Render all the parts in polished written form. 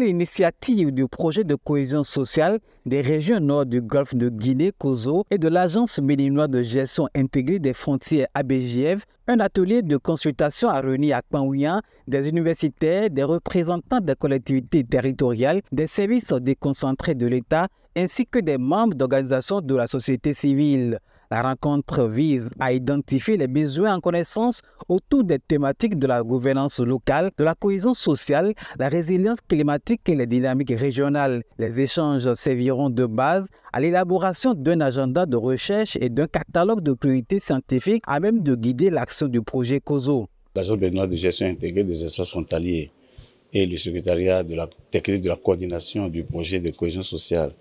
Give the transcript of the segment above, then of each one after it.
l'initiative du projet de cohésion sociale des régions nord du golfe de Guinée, COSO, et de l'Agence béninoise de gestion intégrée des frontières ABGF, un atelier de consultation a réuni à Kpaouyan des universitaires, des représentants des collectivités territoriales, des services déconcentrés de l'État, ainsi que des membres d'organisations de la société civile. La rencontre vise à identifier les besoins en connaissance autour des thématiques de la gouvernance locale, de la cohésion sociale, la résilience climatique et les dynamiques régionales. Les échanges serviront de base à l'élaboration d'un agenda de recherche et d'un catalogue de priorités scientifiques à même de guider l'action du projet COSO. L'Agence béninoise de gestion intégrée des espaces frontaliers et le secrétariat de la technique de la coordination du projet de cohésion sociale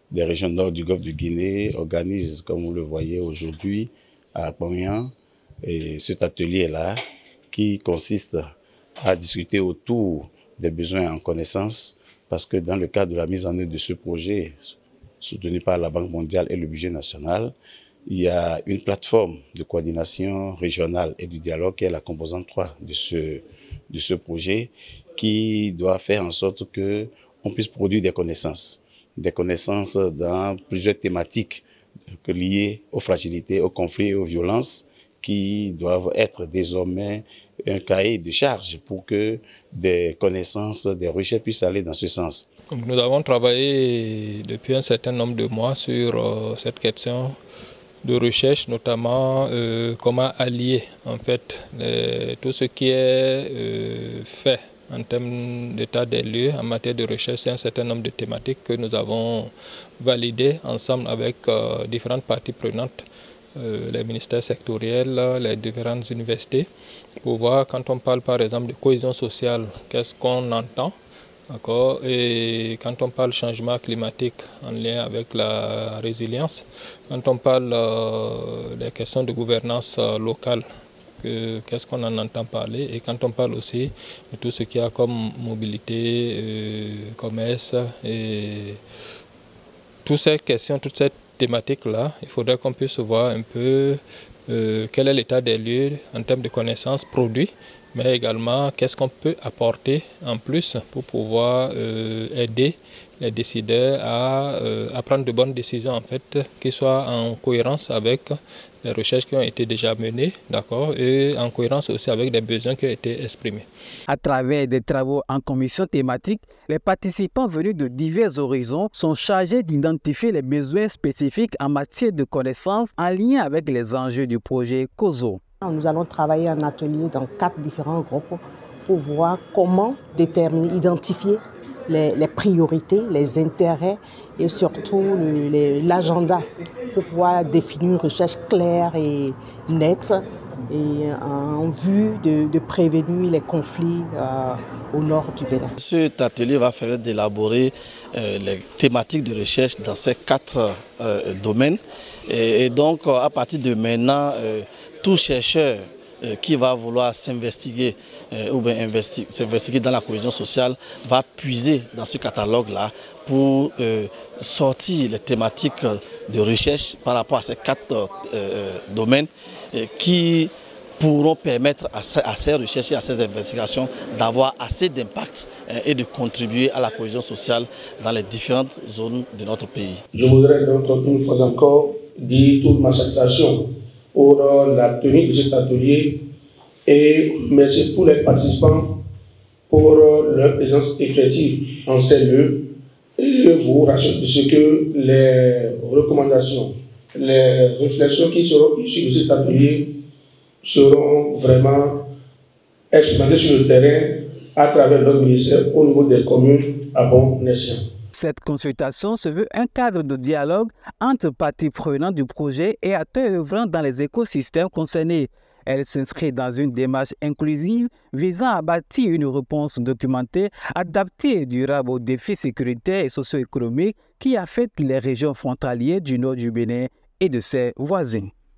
des régions nord du golfe de Guinée organisent, comme vous le voyez aujourd'hui, à Kpaouyan, cet atelier-là qui consiste à discuter autour des besoins en connaissance, parce que dans le cadre de la mise en œuvre de ce projet, soutenu par la Banque mondiale et le budget national, il y a une plateforme de coordination régionale et du dialogue qui est la composante 3 de ce projet, qui doit faire en sorte qu'on puisse produire des connaissances dans plusieurs thématiques liées aux fragilités, aux conflits et aux violences qui doivent être désormais un cahier de charge pour que des connaissances, des recherches puissent aller dans ce sens. Nous avons travaillé depuis un certain nombre de mois sur cette question de recherche, notamment comment allier en fait tout ce qui est fait en termes d'état des lieux, en matière de recherche. C'est un certain nombre de thématiques que nous avons validées ensemble avec différentes parties prenantes, les ministères sectoriels, les différentes universités, pour voir quand on parle par exemple de cohésion sociale, qu'est-ce qu'on entend, d'accord, et quand on parle changement climatique en lien avec la résilience, quand on parle des questions de gouvernance locale, qu'est-ce qu'on en entend parler, et quand on parle aussi de tout ce qu'il y a comme mobilité, commerce, et toutes ces questions, toute cette thématique-là, il faudrait qu'on puisse voir un peu quel est l'état des lieux en termes de connaissances produits, mais également qu'est-ce qu'on peut apporter en plus pour pouvoir aider les décideurs à prendre de bonnes décisions en fait, qui soient en cohérence avec les recherches qui ont été déjà menées, d'accord, et en cohérence aussi avec les besoins qui ont été exprimés. À travers des travaux en commission thématique, les participants venus de divers horizons sont chargés d'identifier les besoins spécifiques en matière de connaissances en lien avec les enjeux du projet COSO. Nous allons travailler en atelier dans 4 différents groupes pour voir comment déterminer, identifier les priorités, les intérêts et surtout l'agenda pour pouvoir définir une recherche claire et nette et en vue de prévenir les conflits au nord du Bénin. Cet atelier va faire d'élaborer les thématiques de recherche dans ces 4 domaines et donc à partir de maintenant, tout chercheur qui va vouloir s'investiguer ou bien s'investiguer dans la cohésion sociale va puiser dans ce catalogue-là pour sortir les thématiques de recherche par rapport à ces 4 domaines qui pourront permettre à ces recherches et à ces investigations d'avoir assez d'impact et de contribuer à la cohésion sociale dans les différentes zones de notre pays. Je voudrais donc une fois encore dire toute ma satisfaction pour la tenue de cet atelier et merci tous les participants pour leur présence effective en ces lieux et vous rassurer de ce que les recommandations, les réflexions qui seront issues de cet atelier seront vraiment expérimentées sur le terrain à travers notre ministère au niveau des communes à bon escient. Cette consultation se veut un cadre de dialogue entre parties prenantes du projet et acteurs œuvrant dans les écosystèmes concernés. Elle s'inscrit dans une démarche inclusive visant à bâtir une réponse documentée, adaptée et durable aux défis sécuritaires et socio-économiques qui affectent les régions frontalières du nord du Bénin et de ses voisins.